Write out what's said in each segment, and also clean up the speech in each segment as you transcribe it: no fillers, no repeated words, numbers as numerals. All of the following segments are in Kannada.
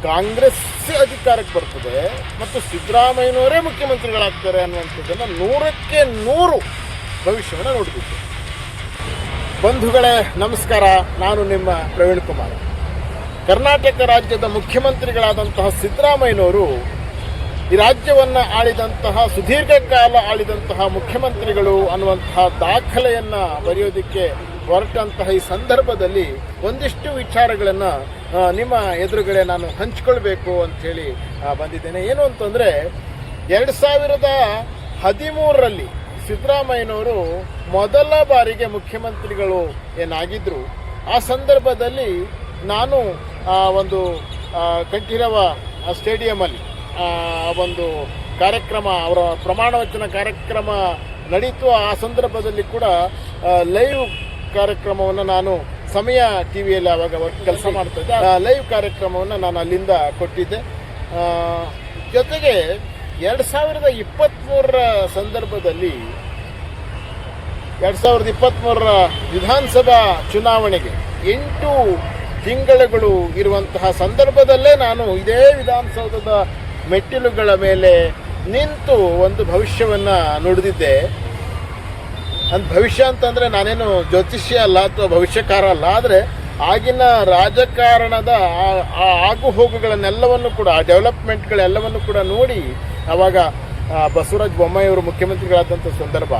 ಕಾಂಗ್ರೆಸ್ ಅಧಿಕಾರಕ್ಕೆ ಬರ್ತದೆ ಮತ್ತು ಸಿದ್ದರಾಮಯ್ಯನವರೇ ಮುಖ್ಯಮಂತ್ರಿಗಳಾಗ್ತಾರೆ ಅನ್ನುವಂಥದ್ದನ್ನು 100ಕ್ಕೆ 100 ಭವಿಷ್ಯವನ್ನು ನೋಡಬೇಕು. ಬಂಧುಗಳೇ ನಮಸ್ಕಾರ, ನಾನು ನಿಮ್ಮ ಪ್ರವೀಣ್ ಕುಮಾರ್. ಕರ್ನಾಟಕ ರಾಜ್ಯದ ಮುಖ್ಯಮಂತ್ರಿಗಳಾದಂತಹ ಸಿದ್ದರಾಮಯ್ಯನವರು ಈ ರಾಜ್ಯವನ್ನು ಆಳಿದಂತಹ ಸುದೀರ್ಘ ಕಾಲ ಆಳಿದಂತಹ ಮುಖ್ಯಮಂತ್ರಿಗಳು ಅನ್ನುವಂತಹ ದಾಖಲೆಯನ್ನು ಬರೆಯೋದಕ್ಕೆ ಹೊರಟಂತಹ ಈ ಸಂದರ್ಭದಲ್ಲಿ ಒಂದಿಷ್ಟು ವಿಚಾರಗಳನ್ನು ನಿಮ್ಮ ಎದುರುಗಡೆ ನಾನು ಹಂಚ್ಕೊಳ್ಬೇಕು ಅಂಥೇಳಿ ಬಂದಿದ್ದೇನೆ. ಏನು ಅಂತಂದರೆ 2013ರಲ್ಲಿ ಸಿದ್ದರಾಮಯ್ಯನವರು ಮೊದಲ ಬಾರಿಗೆ ಮುಖ್ಯಮಂತ್ರಿಗಳು ಏನಾಗಿದ್ದರು. ಆ ಸಂದರ್ಭದಲ್ಲಿ ನಾನು ಒಂದು ಕಂಠೀರವ ಸ್ಟೇಡಿಯಮಲ್ಲಿ ಒಂದು ಕಾರ್ಯಕ್ರಮ, ಅವರ ಪ್ರಮಾಣ ವಚನ ಕಾರ್ಯಕ್ರಮ ನಡೀತು. ಆ ಸಂದರ್ಭದಲ್ಲಿ ಕೂಡ ಲೈವ್ ಕಾರ್ಯಕ್ರಮವನ್ನು ನಾನು ಸಮಯ ಟಿವಿಯಲ್ಲಿ ಆವಾಗ ಕೆಲಸ ಮಾಡ್ತಾಯಿದ್ದೆ. ಲೈವ್ ಕಾರ್ಯಕ್ರಮವನ್ನು ನಾನು ಅಲ್ಲಿಂದ ಕೊಟ್ಟಿದ್ದೆ. ಜೊತೆಗೆ 2023ರ ಸಂದರ್ಭದಲ್ಲಿ 2023ರ ವಿಧಾನಸಭಾ ಚುನಾವಣೆಗೆ 8 ತಿಂಗಳುಗಳು ಇರುವಂತಹ ಸಂದರ್ಭದಲ್ಲೇ ನಾನು ಇದೇ ವಿಧಾನಸೌಧದ ಮೆಟ್ಟಿಲುಗಳ ಮೇಲೆ ನಿಂತು ಒಂದು ಭವಿಷ್ಯವನ್ನು ನುಡಿದಿದ್ದೆ. ಅಂದ್ ಭವಿಷ್ಯ ಅಂತಂದರೆ ನಾನೇನು ಜ್ಯೋತಿಷ್ಯ ಅಲ್ಲ ಅಥವಾ ಭವಿಷ್ಯಕಾರ ಅಲ್ಲ, ಆದರೆ ಆಗಿನ ರಾಜಕಾರಣದ ಆಗು ಹೋಗುಗಳನ್ನೆಲ್ಲವನ್ನು ಕೂಡ, ಡೆವಲಪ್ಮೆಂಟ್ಗಳೆಲ್ಲವನ್ನು ಕೂಡ ನೋಡಿ ಆವಾಗ ಬಸವರಾಜ ಬೊಮ್ಮಾಯಿ ಅವರು ಮುಖ್ಯಮಂತ್ರಿಗಳಾದಂಥ ಸಂದರ್ಭ,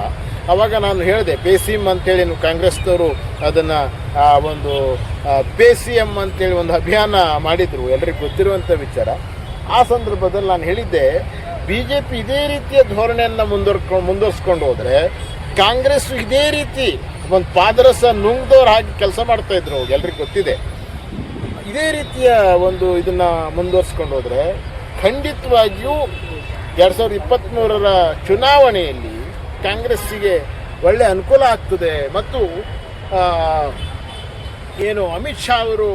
ಆವಾಗ ನಾನು ಹೇಳಿದೆ ಪೇಸಿಎಂ ಅಂತೇಳಿ ಕಾಂಗ್ರೆಸ್ನವರು ಅದನ್ನು ಒಂದು ಪೇಸಿಎಂ ಅಂತೇಳಿ ಒಂದು ಅಭಿಯಾನ ಮಾಡಿದರು, ಎಲ್ಲರಿಗೂ ಗೊತ್ತಿರುವಂಥ ವಿಚಾರ. ಆ ಸಂದರ್ಭದಲ್ಲಿ ನಾನು ಹೇಳಿದ್ದೆ, BJP ಇದೇ ರೀತಿಯ ಧೋರಣೆಯನ್ನು ಮುಂದುವರಿಸ್ಕೊಂಡು ಹೋದರೆ ಕಾಂಗ್ರೆಸ್ ಇದೇ ರೀತಿ ಒಂದು ಪಾದರಸ ನುಂಗ್ದವ್ರು ಹಾಗೆ ಕೆಲಸ ಮಾಡ್ತಾಯಿದ್ರು, ಎಲ್ರಿಗೂ ಗೊತ್ತಿದೆ. ಇದೇ ರೀತಿಯ ಒಂದು ಇದನ್ನು ಮುಂದುವರಿಸ್ಕೊಂಡು ಹೋದರೆ ಖಂಡಿತವಾಗಿಯೂ 2023ರ ಚುನಾವಣೆಯಲ್ಲಿ ಕಾಂಗ್ರೆಸ್ಸಿಗೆ ಒಳ್ಳೆಯ ಅನುಕೂಲ ಆಗ್ತದೆ. ಮತ್ತು ಏನು ಅಮಿತ್ ಶಾ ಅವರು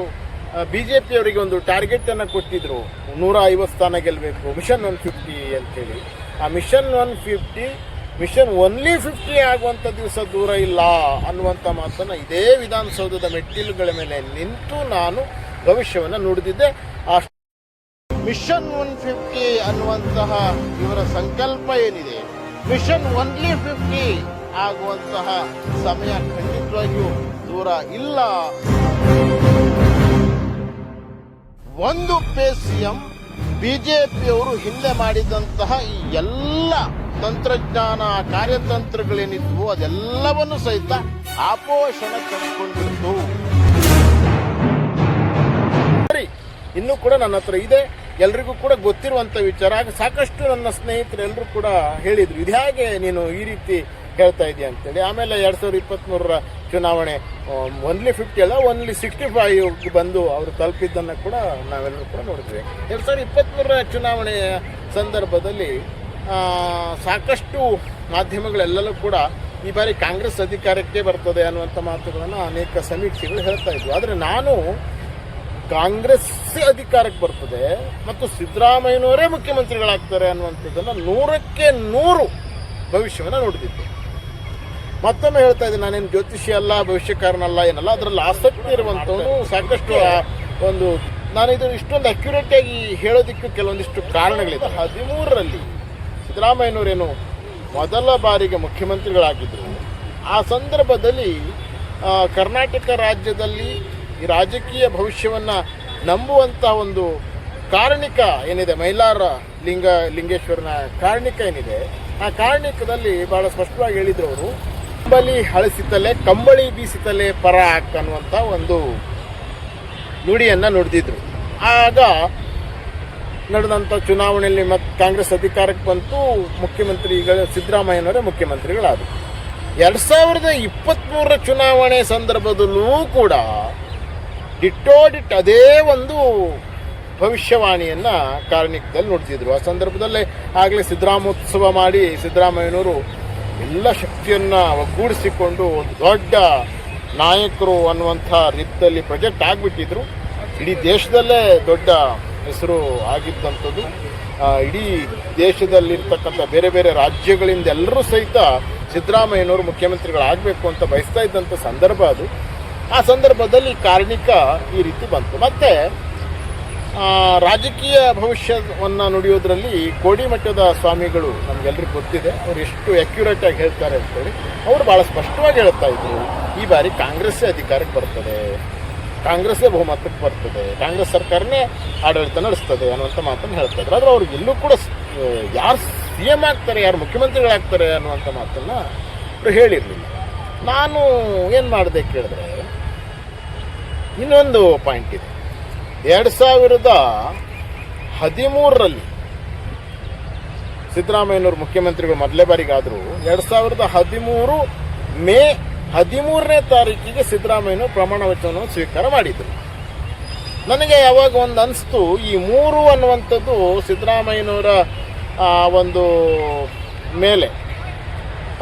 BJP ಅವರಿಗೆ ಒಂದು ಟಾರ್ಗೆಟನ್ನು ಕೊಟ್ಟಿದ್ದರು, 150 ಸ್ಥಾನ ಗೆಲ್ಲಬೇಕು, ಮಿಷನ್ 150 ಅಂತೇಳಿ. ಆ ಮಿಷನ್ 150 ಮಿಷನ್ ಓನ್ಲಿ 50 ಆಗುವಂಥ ದಿವಸ ದೂರ ಇಲ್ಲ ಅನ್ನುವಂಥ ಮಾತನ್ನು ಇದೇ ವಿಧಾನಸೌಧದ ಮೆಟ್ಟಿಲುಗಳ ಮೇಲೆ ನಿಂತು ನಾನು ಭವಿಷ್ಯವನ್ನು ನುಡಿದಿದ್ದೆ. ಆ ಮಿಷನ್ 150 ಅನ್ನುವಂತಹ ಇವರ ಸಂಕಲ್ಪ ಏನಿದೆ, ಮಿಷನ್ ಓನ್ಲಿ 50 ಆಗುವಂತಹ ಸಮಯ ಖಂಡಿತವಾಗಿಯೂ ದೂರ ಇಲ್ಲ. ಒಂದು ಪೇಸಿಎಂ BJPಯವರು ಹಿಂದೆ ಮಾಡಿದಂತಹ ಈ ಎಲ್ಲ ತಂತ್ರಜ್ಞಾನ ಕಾರ್ಯತಂತ್ರಗಳೇನಿದ್ವು ಅದೆಲ್ಲವನ್ನು ಸಹಿತ ಆಪೋಷಣ ಕಂಡುಕೊಂಡಿತ್ತು. ಇನ್ನೂ ಕೂಡ ನನ್ನ ಹತ್ರ ಇದೆ, ಎಲ್ರಿಗೂ ಕೂಡ ಗೊತ್ತಿರುವಂಥ ವಿಚಾರ. ಸಾಕಷ್ಟು ನನ್ನ ಸ್ನೇಹಿತರೆಲ್ಲರೂ ಕೂಡ ಹೇಳಿದರು, ಇದು ಹೇಗೆ ನೀನು ಈ ರೀತಿ ಹೇಳ್ತಾ ಇದೆಯಾ ಅಂತೇಳಿ. ಆಮೇಲೆ 2023ರ ಚುನಾವಣೆ ಓನ್ಲಿ 50 ಅಲ್ಲ, ಓನ್ಲಿ 65 ಬಂದು ಅವರು ತಲುಪಿದ್ದನ್ನು ಕೂಡ ನಾವೆಲ್ಲರೂ ಕೂಡ ನೋಡಿದ್ವಿ. 2023ರ ಚುನಾವಣೆಯ ಸಂದರ್ಭದಲ್ಲಿ ಸಾಕಷ್ಟು ಮಾಧ್ಯಮಗಳೆಲ್ಲವೂ ಕೂಡ ಈ ಬಾರಿ ಕಾಂಗ್ರೆಸ್ ಅಧಿಕಾರಕ್ಕೆ ಬರ್ತದೆ ಅನ್ನುವಂಥ ಮಾತುಗಳನ್ನು ಅನೇಕ ಸಮೀಕ್ಷೆಗಳು ಹೇಳ್ತಾ ಇದ್ವು. ಆದರೆ ನಾನು ಕಾಂಗ್ರೆಸ್ ಅಧಿಕಾರಕ್ಕೆ ಬರ್ತದೆ ಮತ್ತು ಸಿದ್ದರಾಮಯ್ಯನವರೇ ಮುಖ್ಯಮಂತ್ರಿಗಳಾಗ್ತಾರೆ ಅನ್ನುವಂಥದ್ದನ್ನು 100ಕ್ಕೆ 100 ಭವಿಷ್ಯವನ್ನು ನೋಡಿದ್ದೆ. ಮತ್ತೊಮ್ಮೆ ಹೇಳ್ತಾ ಇದ್ದೀನಿ, ನಾನೇನು ಜ್ಯೋತಿಷಿ ಅಲ್ಲ, ಭವಿಷ್ಯಕಾರನಲ್ಲ, ಏನಲ್ಲ. ಅದರಲ್ಲಿ ಆಸಕ್ತಿ ಇರುವಂಥವನು ಸಾಕಷ್ಟು ಒಂದು ನಾನು ಇದು ಇಷ್ಟೊಂದು ಅಕ್ಯುರೇಟಾಗಿ ಹೇಳೋದಕ್ಕೆ ಕೆಲವೊಂದಿಷ್ಟು ಕಾರಣಗಳಿದೆ. 2013ರಲ್ಲಿ ಸಿದ್ದರಾಮಯ್ಯನವರೇನು ಮೊದಲ ಬಾರಿಗೆ ಮುಖ್ಯಮಂತ್ರಿಗಳಾಗಿದ್ದರು. ಆ ಸಂದರ್ಭದಲ್ಲಿ ಕರ್ನಾಟಕ ರಾಜ್ಯದಲ್ಲಿ ಈ ರಾಜಕೀಯ ಭವಿಷ್ಯವನ್ನು ನಂಬುವಂಥ ಒಂದು ಕಾರಣಿಕ ಏನಿದೆ, ಮೈಲಾರ ಲಿಂಗೇಶ್ವರನ ಕಾರಣಿಕ ಏನಿದೆ, ಆ ಕಾರಣಿಕದಲ್ಲಿ ಭಾಳ ಸ್ಪಷ್ಟವಾಗಿ ಹೇಳಿದ್ರು ಅವರು, ಕಂಬಳಿ ಅಳಿಸಿತಲೇ ಕಂಬಳಿ ಬೀಸಿತಲೇ ಪರ ಅನ್ನುವಂಥ ಒಂದು ನುಡಿಯನ್ನು ನುಡಿದಿದ್ರು. ಆಗ ನಡೆದಂಥ ಚುನಾವಣೆಯಲ್ಲಿ ಮತ್ತು ಕಾಂಗ್ರೆಸ್ ಅಧಿಕಾರಕ್ಕೆ ಬಂತು, ಮುಖ್ಯಮಂತ್ರಿಗಳು ಸಿದ್ದರಾಮಯ್ಯನವರೇ ಮುಖ್ಯಮಂತ್ರಿಗಳಾದರು. 2023ರ ಚುನಾವಣೆ ಸಂದರ್ಭದಲ್ಲೂ ಕೂಡ ಡಿಟ್ಟೋಡಿಟ್ ಅದೇ ಒಂದು ಭವಿಷ್ಯವಾಣಿಯನ್ನು ಕಾರಣಿಕದಲ್ಲಿ ನುಡಿದಿದ್ರು. ಆ ಸಂದರ್ಭದಲ್ಲೇ ಆಗಲೇ ಸಿದ್ದರಾಮೋತ್ಸವ ಮಾಡಿ ಸಿದ್ದರಾಮಯ್ಯನವರು ಎಲ್ಲ ಶಕ್ತಿಯನ್ನು ಒಗ್ಗೂಡಿಸಿಕೊಂಡು ಒಂದು ದೊಡ್ಡ ನಾಯಕರು ಅನ್ನುವಂಥ ರೀತಿಯಲ್ಲಿ ಪ್ರೊಜೆಕ್ಟ್ ಆಗಿಬಿಟ್ಟಿದ್ರು. ಇಡೀ ದೇಶದಲ್ಲೇ ದೊಡ್ಡ ಹೆಸರು ಆಗಿದ್ದಂಥದ್ದು. ಇಡೀ ದೇಶದಲ್ಲಿರ್ತಕ್ಕಂಥ ಬೇರೆ ಬೇರೆ ರಾಜ್ಯಗಳಿಂದ ಎಲ್ಲರೂ ಸಹಿತ ಸಿದ್ದರಾಮಯ್ಯನವರು ಮುಖ್ಯಮಂತ್ರಿಗಳಾಗಬೇಕು ಅಂತ ಬಯಸ್ತಾ ಇದ್ದಂಥ ಸಂದರ್ಭ ಅದು. ಆ ಸಂದರ್ಭದಲ್ಲಿ ಕಾರಣಿಕ ಈ ರೀತಿ ಬಂತು. ಮತ್ತು ರಾಜಕೀಯ ಭವಿಷ್ಯವನ್ನು ನುಡಿಯೋದ್ರಲ್ಲಿ ಕೋಡಿಮಠದ ಸ್ವಾಮಿಗಳು ನಮಗೆಲ್ಲರಿಗೂ ಗೊತ್ತಿದೆ. ಅವರು ಎಷ್ಟು ಆ್ಯಕ್ಯುರೇಟಾಗಿ ಹೇಳ್ತಾರೆ ಅಂತೇಳಿ ಅವರು ಭಾಳ ಸ್ಪಷ್ಟವಾಗಿ ಹೇಳ್ತಾ ಇದ್ರು, ಈ ಬಾರಿ ಕಾಂಗ್ರೆಸ್ಸೇ ಅಧಿಕಾರಕ್ಕೆ ಬರ್ತದೆ, ಕಾಂಗ್ರೆಸ್ಸೇ ಬಹುಮತಕ್ಕೆ ಬರ್ತದೆ, ಕಾಂಗ್ರೆಸ್ ಸರ್ಕಾರನೇ ಆಡಳಿತ ನಡೆಸ್ತದೆ ಅನ್ನುವಂಥ ಮಾತನ್ನು ಹೇಳ್ತಾ ಇದ್ರು. ಆದರೆ ಅವ್ರಿಗೆ ಎಲ್ಲೂ ಕೂಡ ಯಾರು ಸಿ ಎಮ್ ಆಗ್ತಾರೆ, ಯಾರು ಮುಖ್ಯಮಂತ್ರಿಗಳಾಗ್ತಾರೆ ಅನ್ನುವಂಥ ಮಾತನ್ನು ಅವರು ಹೇಳಿರಲಿಲ್ಲ. ನಾನು ಏನು ಮಾಡಿದೆ ಕೇಳಿದ್ರೆ ಇನ್ನೊಂದು ಪಾಯಿಂಟ್ ಇದೆ. 2013ರಲ್ಲಿ ಸಿದ್ದರಾಮಯ್ಯನವರು ಮುಖ್ಯಮಂತ್ರಿಗಳು ಮೊದಲೇ ಬಾರಿಗಾದರು. 2013 ಮೇ 13ನೇ ತಾರೀಕಿಗೆ ಸಿದ್ದರಾಮಯ್ಯನವರು ಪ್ರಮಾಣ ವಚನವನ್ನು ಸ್ವೀಕಾರ ಮಾಡಿದರು. ನನಗೆ ಯಾವಾಗ ಒಂದು ಅನಿಸ್ತು, ಈ 3 ಅನ್ನುವಂಥದ್ದು ಸಿದ್ದರಾಮಯ್ಯನವರ ಒಂದು ಮೇಲೆ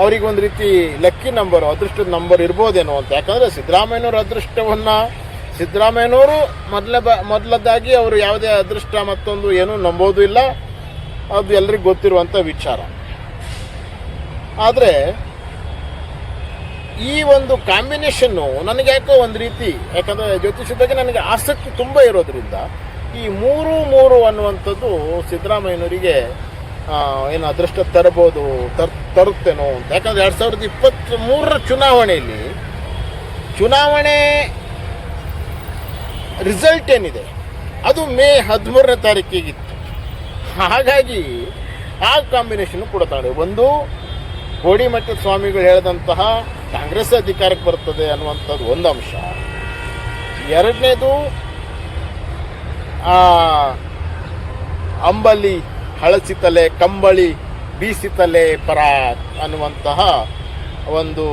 ಅವರಿಗೆ ಒಂದು ರೀತಿ ಲಕ್ಕಿ ನಂಬರು, ಅದೃಷ್ಟದ ನಂಬರ್ ಇರ್ಬೋದೇನೋ ಅಂತ. ಯಾಕಂದರೆ ಸಿದ್ದರಾಮಯ್ಯನವರ ಅದೃಷ್ಟವನ್ನು ಸಿದ್ದರಾಮಯ್ಯನವರು ಮೊದಲದಾಗಿ ಅವರು ಯಾವುದೇ ಅದೃಷ್ಟ ಮತ್ತೊಂದು ಏನೂ ನಂಬೋದು ಇಲ್ಲ, ಅದು ಎಲ್ರಿಗೂ ಗೊತ್ತಿರುವಂಥ ವಿಚಾರ. ಆದರೆ ಈ ಒಂದು ಕಾಂಬಿನೇಷನ್ನು ನನಗೆ ಯಾಕೋ ಒಂದು ರೀತಿ, ಯಾಕಂದರೆ ಜ್ಯೋತಿಷದ ನನಗೆ ಆಸಕ್ತಿ ತುಂಬ ಇರೋದ್ರಿಂದ ಈ 3 ಅನ್ನುವಂಥದ್ದು ಸಿದ್ದರಾಮಯ್ಯನವರಿಗೆ ಏನು ಅದೃಷ್ಟ ತರುತ್ತೇನೋ ಅಂತ. ಯಾಕಂದರೆ 2023 ಚುನಾವಣೆಯಲ್ಲಿ ಚುನಾವಣೆ ರಿಸಲ್ಟ್ ಏನಿದೆ ಅದು ಮೇ 13ನೇ ತಾರೀಕಿಗಿತ್ತು. ಹಾಗಾಗಿ ಆ ಕಾಂಬಿನೇಷನ್ ಕೂಡ ತಗೊಂಡೆ. ಒಂದು, ಕೋಡಿಮಠದ ಸ್ವಾಮಿಗಳು ಹೇಳಿದಂತಹ ಕಾಂಗ್ರೆಸ್ ಅಧಿಕಾರಕ್ಕೆ ಬರ್ತದೆ ಅನ್ನುವಂಥದ್ದು ಒಂದು ಅಂಶ. ಎರಡನೇದು, ಅಂಬಲಿ ಹಳಸಿತಲೆ ಕಂಬಳಿ ಬೀಸಿತಲೆ ಪರ ಅನ್ನುವಂತಹ ಒಂದು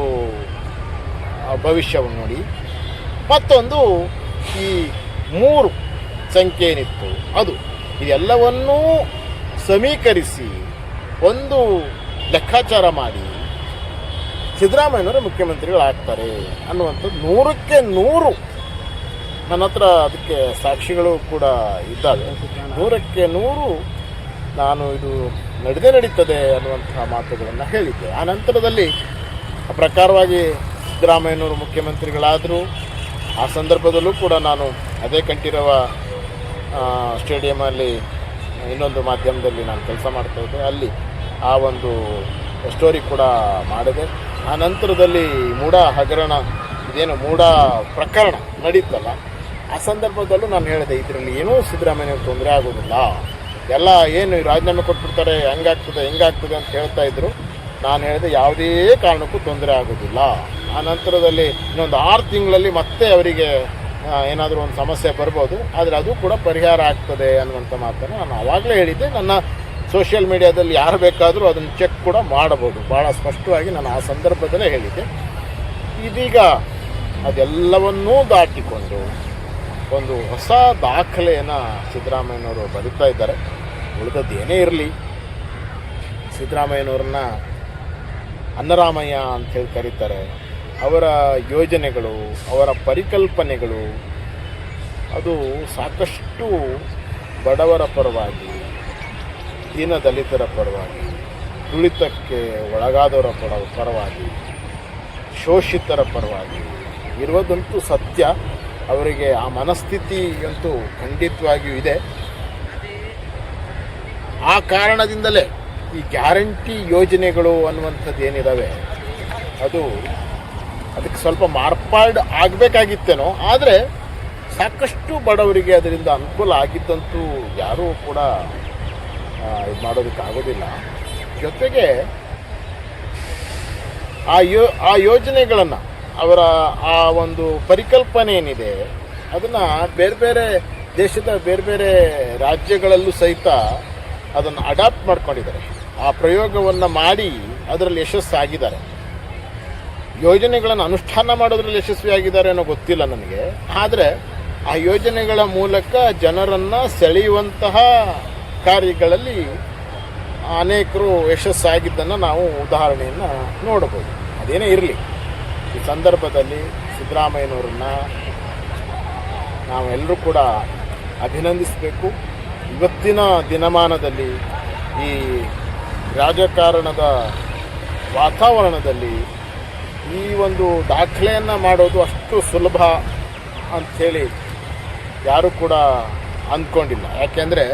ಭವಿಷ್ಯವನ್ನು ನೋಡಿ. ಮತ್ತೊಂದು, ಈ 3 ಸಂಖ್ಯೆ ಏನಿತ್ತು ಅದು, ಇದೆಲ್ಲವನ್ನೂ ಸಮೀಕರಿಸಿ ಒಂದು ಲೆಕ್ಕಾಚಾರ ಮಾಡಿ ಸಿದ್ದರಾಮಯ್ಯನವರು ಮುಖ್ಯಮಂತ್ರಿಗಳಾಗ್ತಾರೆ ಅನ್ನುವಂಥದ್ದು 100ಕ್ಕೆ 100 ನನ್ನ ಹತ್ರ ಅದಕ್ಕೆ ಸಾಕ್ಷಿಗಳು ಕೂಡ ಇದ್ದಾವೆ. 100ಕ್ಕೆ 100 ನಾನು ಇದು ನಡೀತದೆ ಅನ್ನುವಂತಹ ಮಾತುಗಳನ್ನು ಹೇಳಿದ್ದೆ. ಆ ನಂತರದಲ್ಲಿ ಆ ಪ್ರಕಾರವಾಗಿ ಸಿದ್ದರಾಮಯ್ಯನವರು ಮುಖ್ಯಮಂತ್ರಿಗಳಾದರು. ಆ ಸಂದರ್ಭದಲ್ಲೂ ಕೂಡ ನಾನು ಅದೇ ಕಂಠೀರವ ಸ್ಟೇಡಿಯಮಲ್ಲಿ ಇನ್ನೊಂದು ಮಾಧ್ಯಮದಲ್ಲಿ ನಾನು ಕೆಲಸ ಮಾಡ್ತಾಯಿದ್ದೆ. ಅಲ್ಲಿ ಆ ಒಂದು ಸ್ಟೋರಿ ಕೂಡ ಮಾಡಿದೆ. ಆ ನಂತರದಲ್ಲಿ ಮೂಡ ಹಗರಣ, ಇದೇನು ಮೂಡ ಪ್ರಕರಣ ನಡೀತಲ್ಲ, ಆ ಸಂದರ್ಭದಲ್ಲೂ ನಾನು ಹೇಳಿದೆ, ಇದರಲ್ಲಿ ಏನೂ ಸಿದ್ದರಾಮಯ್ಯವ್ರಿಗೆ ತೊಂದರೆ ಆಗೋದಿಲ್ಲ, ಎಲ್ಲ ಏನು ರಾಜೀನಾಮೆ ಕೊಟ್ಬಿಡ್ತಾರೆ, ಹೆಂಗಾಗ್ತದೆ ಅಂತ ಹೇಳ್ತಾ ಇದ್ರು. ನಾನು ಹೇಳಿದೆ, ಯಾವುದೇ ಕಾರಣಕ್ಕೂ ತೊಂದರೆ ಆಗೋದಿಲ್ಲ. ಆ ನಂತರದಲ್ಲಿ ಇನ್ನೊಂದು 6 ತಿಂಗಳಲ್ಲಿ ಮತ್ತೆ ಅವರಿಗೆ ಏನಾದರೂ ಒಂದು ಸಮಸ್ಯೆ ಬರ್ಬೋದು, ಆದರೆ ಅದು ಕೂಡ ಪರಿಹಾರ ಆಗ್ತದೆ ಅನ್ನುವಂಥ ಮಾತನ್ನು ನಾನು ಆವಾಗಲೇ ಹೇಳಿದ್ದೆ. ನನ್ನ ಸೋಷಿಯಲ್ ಮೀಡಿಯಾದಲ್ಲಿ ಯಾರು ಬೇಕಾದರೂ ಅದನ್ನು ಚೆಕ್ ಕೂಡ ಮಾಡಬಹುದು, ಭಾಳ ಸ್ಪಷ್ಟವಾಗಿ ನಾನು ಆ ಸಂದರ್ಭದಲ್ಲೇ ಹೇಳಿದ್ದೆ. ಇದೀಗ ಅದೆಲ್ಲವನ್ನೂ ದಾಟಿಕೊಂಡು ಒಂದು ಹೊಸ ದಾಖಲೆಯನ್ನು ಸಿದ್ದರಾಮಯ್ಯನವರು ಬರೀತಾ ಇದ್ದಾರೆ. ಉಳಿದದ್ದು ಏನೇ ಇರಲಿ, ಸಿದ್ದರಾಮಯ್ಯನವ್ರನ್ನ ಅನ್ನರಾಮಯ್ಯ ಅಂಥೇಳಿ ಕರೀತಾರೆ. ಅವರ ಯೋಜನೆಗಳು, ಅವರ ಪರಿಕಲ್ಪನೆಗಳು ಅದು ಸಾಕಷ್ಟು ಬಡವರ ಪರವಾಗಿ, ದೀನದಲಿತರ ಪರವಾಗಿ, ತುಳಿತಕ್ಕೆ ಒಳಗಾದವರ ಪರವಾಗಿ, ಶೋಷಿತರ ಪರವಾಗಿ ಇರುವುದಂತೂ ಸತ್ಯ. ಅವರಿಗೆ ಆ ಮನಸ್ಥಿತಿ ಅಂತೂ ಖಂಡಿತವಾಗಿಯೂ ಇದೆ. ಆ ಕಾರಣದಿಂದಲೇ ಈ ಗ್ಯಾರಂಟಿ ಯೋಜನೆಗಳು ಅನ್ನುವಂಥದ್ದು ಏನಿದ್ದಾವೆ ಅದಕ್ಕೆ ಸ್ವಲ್ಪ ಮಾರ್ಪಾಡು ಆಗಬೇಕಾಗಿತ್ತೇನೋ, ಆದರೆ ಸಾಕಷ್ಟು ಬಡವರಿಗೆ ಅದರಿಂದ ಅನುಕೂಲ ಆಗಿದ್ದಂತೂ ಯಾರೂ ಕೂಡ ಇದು ಮಾಡೋದಕ್ಕಾಗೋದಿಲ್ಲ. ಜೊತೆಗೆ ಆ ಯೋಜನೆಗಳನ್ನು, ಅವರ ಆ ಒಂದು ಪರಿಕಲ್ಪನೆ ಏನಿದೆ ಅದನ್ನು ಬೇರೆ ಬೇರೆ ದೇಶದ ಬೇರೆ ಬೇರೆ ರಾಜ್ಯಗಳಲ್ಲೂ ಸಹಿತ ಅದನ್ನು ಅಡಾಪ್ಟ್ ಮಾಡ್ಕೊಂಡಿದ್ದಾರೆ. ಆ ಪ್ರಯೋಗವನ್ನು ಮಾಡಿ ಅದರಲ್ಲಿ ಯಶಸ್ಸಾಗಿದ್ದಾರೆ. ಯೋಜನೆಗಳನ್ನು ಅನುಷ್ಠಾನ ಮಾಡೋದ್ರಲ್ಲಿ ಯಶಸ್ವಿಯಾಗಿದ್ದಾರೆ ಅನ್ನೋ ಗೊತ್ತಿಲ್ಲ ನನಗೆ, ಆದರೆ ಆ ಯೋಜನೆಗಳ ಮೂಲಕ ಜನರನ್ನು ಸೆಳೆಯುವಂತಹ ಕಾರ್ಯಗಳಲ್ಲಿ ಅನೇಕರು ಯಶಸ್ಸಾಗಿದ್ದನ್ನು ನಾವು ಉದಾಹರಣೆಯನ್ನು ನೋಡಬಹುದು. ಅದೇನೇ ಇರಲಿ, ಈ ಸಂದರ್ಭದಲ್ಲಿ ಸಿದ್ದರಾಮಯ್ಯನವ್ರನ್ನ ನಾವೆಲ್ಲರೂ ಕೂಡ ಅಭಿನಂದಿಸಬೇಕು. ಇವತ್ತಿನ ದಿನಮಾನದಲ್ಲಿ ಈ ರಾಜಕಾರಣದ ವಾತಾವರಣದಲ್ಲಿ ಈ ಒಂದು ದಾಖಲೆಯನ್ನು ಮಾಡೋದು ಅಷ್ಟು ಸುಲಭ ಅಂಥೇಳಿ ಯಾರೂ ಕೂಡ ಅಂದ್ಕೊಂಡಿಲ್ಲ. ಯಾಕೆಂದರೆ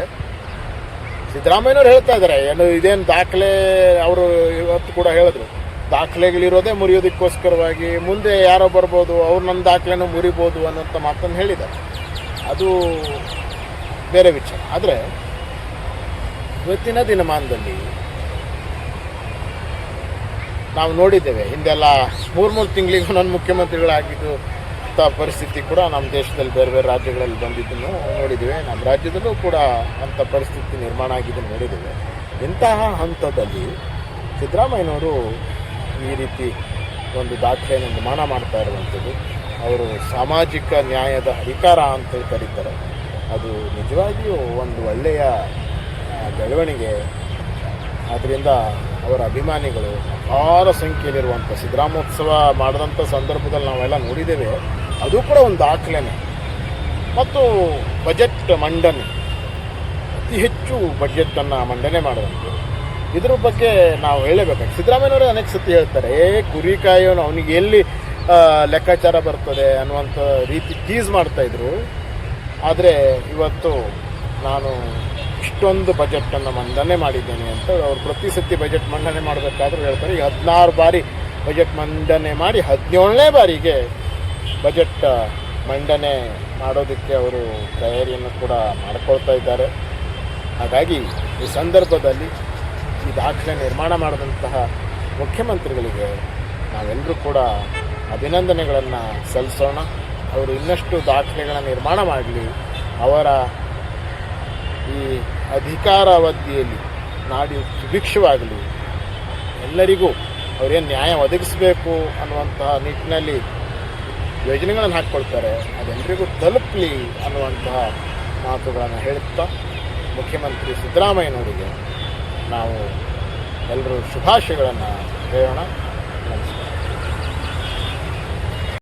ಸಿದ್ದರಾಮಯ್ಯನವ್ರು ಹೇಳ್ತಾ ಇದ್ದಾರೆ, ಏನು ಇದೇನು ದಾಖಲೆ, ಅವರು ಇವತ್ತು ಕೂಡ ಹೇಳಿದ್ರು, ದಾಖಲೆಗಳಿರೋದೇ ಮುರಿಯೋದಕ್ಕೋಸ್ಕರವಾಗಿ, ಮುಂದೆ ಯಾರೋ ಬರ್ಬೋದು, ಅವ್ರು ನನ್ನ ದಾಖಲೆನೂ ಮುರಿಬೋದು ಅನ್ನೋಂಥ ಮಾತನ್ನು ಹೇಳಿದ್ದಾರೆ. ಅದು ಬೇರೆ ವಿಚಾರ. ಆದರೆ ಇವತ್ತಿನ ದಿನಮಾನದಲ್ಲಿ ನಾವು ನೋಡಿದ್ದೇವೆ, ಹಿಂದೆಲ್ಲ 3 ತಿಂಗಳಿಗೂ ಒಂದೊಂದು ಮುಖ್ಯಮಂತ್ರಿಗಳಾಗಿದ್ದು ಪರಿಸ್ಥಿತಿ ಕೂಡ ನಮ್ಮ ದೇಶದಲ್ಲಿ ಬೇರೆ ಬೇರೆ ರಾಜ್ಯಗಳಲ್ಲಿ ಬಂದಿದ್ದನ್ನು ನೋಡಿದ್ದೇವೆ. ನಮ್ಮ ರಾಜ್ಯದಲ್ಲೂ ಕೂಡ ಅಂಥ ಪರಿಸ್ಥಿತಿ ನಿರ್ಮಾಣ ಆಗಿದ್ದನ್ನು ನೋಡಿದ್ದೇವೆ. ಇಂತಹ ಹಂತದಲ್ಲಿ ಸಿದ್ದರಾಮಯ್ಯನವರು ಈ ರೀತಿ ಒಂದು ದಾಖಲೆಯನ್ನು ನಿರ್ಮಾಣ ಮಾಡ್ತಾ ಇರುವಂಥದ್ದು, ಅವರು ಸಾಮಾಜಿಕ ನ್ಯಾಯದ ಅಧಿಕಾರ ಅಂತೇಳಿ ಕರೀತಾರೆ. ಅದು ನಿಜವಾಗಿಯೂ ಒಂದು ಒಳ್ಳೆಯ ಬೆಳವಣಿಗೆ. ಆದ್ದರಿಂದ ಅವರ ಅಭಿಮಾನಿಗಳು ಅಪಾರ ಸಂಖ್ಯೆಯಲ್ಲಿರುವಂಥ ಸಿದ್ದರಾಮೋತ್ಸವ ಮಾಡಿದಂಥ ಸಂದರ್ಭದಲ್ಲಿ ನಾವೆಲ್ಲ ನೋಡಿದ್ದೇವೆ. ಅದು ಕೂಡ ಒಂದು ದಾಖಲೆನೇ. ಮತ್ತು ಬಜೆಟ್ ಮಂಡನೆ, ಅತಿ ಹೆಚ್ಚು ಬಜೆಟನ್ನು ಮಂಡನೆ ಮಾಡುವಂಥದ್ದು, ಇದ್ರ ಬಗ್ಗೆ ನಾವು ಹೇಳಬೇಕಾಗಿ ಸಿದ್ದರಾಮಯ್ಯನವರೇ ಅನೇಕ ಸತಿ ಹೇಳ್ತಾರೆ, ಕುರಿ ಕಾಯೋನು ಅವನಿಗೆ ಎಲ್ಲಿ ಲೆಕ್ಕಾಚಾರ ಬರ್ತದೆ ಅನ್ನುವಂಥ ರೀತಿ ಟೀಸ್ ಮಾಡ್ತಾಯಿದ್ರು. ಆದರೆ ಇವತ್ತು ನಾನು ಇಷ್ಟೊಂದು ಬಜೆಟನ್ನು ಮಂಡನೆ ಮಾಡಿದ್ದೇನೆ ಅಂತ ಅವರು ಪ್ರತಿ ಸತಿ ಬಜೆಟ್ ಮಂಡನೆ ಮಾಡಬೇಕಾದ್ರೂ ಹೇಳ್ತಾರೆ. ಈಗ 16 ಬಾರಿ ಬಜೆಟ್ ಮಂಡನೆ ಮಾಡಿ 17ನೇ ಬಾರಿಗೆ ಬಜೆಟ್ ಮಂಡನೆ ಮಾಡೋದಕ್ಕೆ ಅವರು ತಯಾರಿಯನ್ನು ಕೂಡ ಮಾಡಿಕೊಳ್ತಾ ಇದ್ದಾರೆ. ಹಾಗಾಗಿ ಈ ಸಂದರ್ಭದಲ್ಲಿ ಈ ದಾಖಲೆ ನಿರ್ಮಾಣ ಮಾಡಿದಂತಹ ಮುಖ್ಯಮಂತ್ರಿಗಳಿಗೆ ನಾವೆಲ್ಲರೂ ಕೂಡ ಅಭಿನಂದನೆಗಳನ್ನು ಸಲ್ಲಿಸೋಣ. ಅವರು ಇನ್ನಷ್ಟು ದಾಖಲೆಗಳ ನಿರ್ಮಾಣ ಮಾಡಲಿ. ಅವರ ಈ ಅಧಿಕಾರಾವಧಿಯಲ್ಲಿ ನಾಡಿ ಸುಭಿಕ್ಷವಾಗಲಿ, ಎಲ್ಲರಿಗೂ ಅವರೇನು ನ್ಯಾಯ ಒದಗಿಸಬೇಕು ಅನ್ನುವಂತಹ ನಿಟ್ಟಿನಲ್ಲಿ ಯೋಜನೆಗಳನ್ನು ಹಾಕ್ಕೊಳ್ತಾರೆ, ಅದೆಲ್ಲರಿಗೂ ತಲುಪಲಿ ಅನ್ನುವಂತಹ ಮಾತುಗಳನ್ನು ಹೇಳುತ್ತಾ ಮುಖ್ಯಮಂತ್ರಿ ಸಿದ್ದರಾಮಯ್ಯನವರಿಗೆ ನಾವು ಎಲ್ಲರೂ ಶುಭಾಶಯಗಳನ್ನು ಹೇಳೋಣ.